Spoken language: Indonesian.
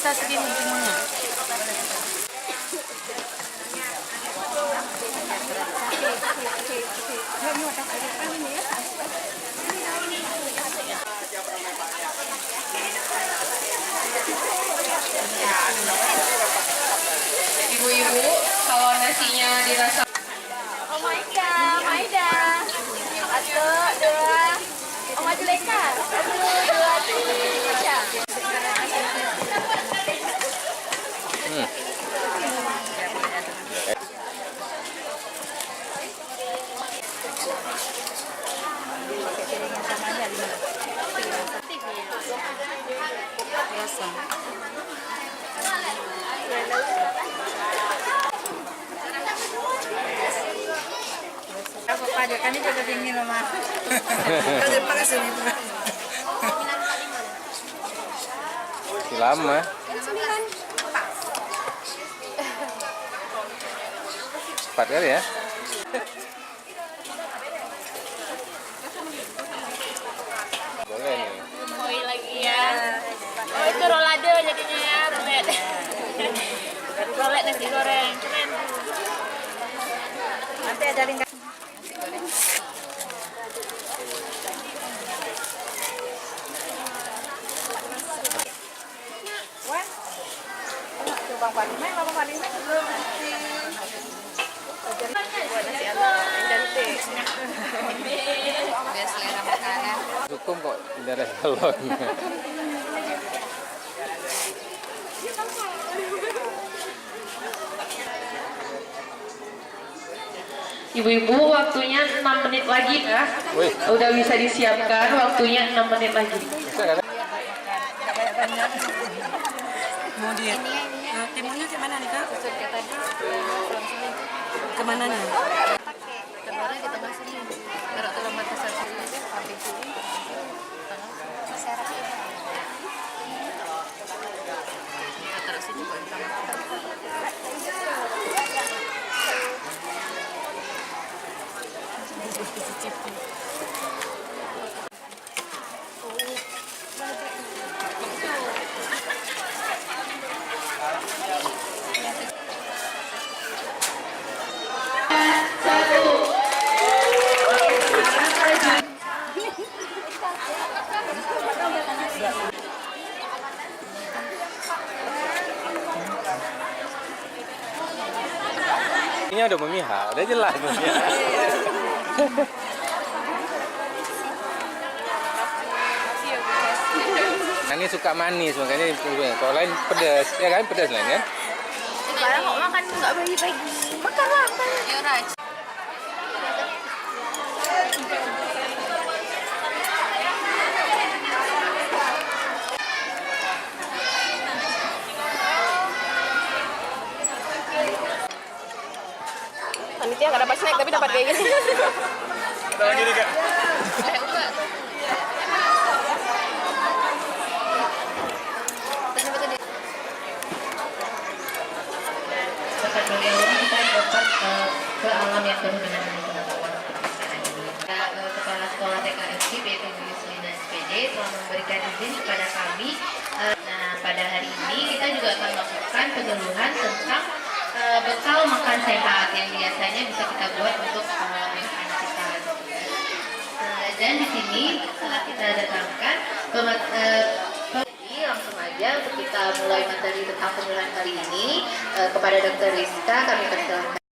bisa segini semuanya. Ibu-ibu, kalau nasinya dirasa Maida. Satu, dua. Maju Leka. Satu, dua, tiga. biasa. Apa pada kan ini juga dingin loh mas. Kalau pakai sini. Lama. Cepat kali ya. Boleh nih. Koi lagi ya. Oh itu rolade jadinya ya, rolet. Rolet nasi goreng, keren. Nanti ada lingkar. Wan, coba Fatimah, Bapak Fatimah belum nasi. Buat nasi identik. Biar selera makanan. Hukum kok darah salon. Ibu-ibu, waktunya 6 menit lagi kah? Wih. Udah bisa disiapkan, waktunya 6 menit lagi. Bisa kan? Kemudian, timunnya ke mana nih kak? Kemana nih? Telurnya di tengah sini. Taruh telur mata satu aja, pakai sini. Taruh sini buat Ini udah memihak, udah jelas memihak. Ini suka manis, makanya kalau lain pedas, ya kan pedas lain kan? sekarang kok makan nggak pagi-pagi. Makanlah, makan. Ya, Raj. Panitia nggak dapat snack tapi dapat kayak gini. Udah gini kak. Kita dapat ke alam yang penuh dengan pengetahuan. Kepala Sekolah TK FKIP yaitu Bu Yuslina SPD telah memberikan izin kepada kami. Nah, pada hari ini kita juga akan melakukan penyuluhan tentang bekal makan sehat yang biasanya bisa kita buat untuk anak-anak kita. Dan di sini setelah kita datangkan langsung aja untuk kita mulai materi tentang penyuluhan kali ini kepada Dr. Rizka kami persilakan.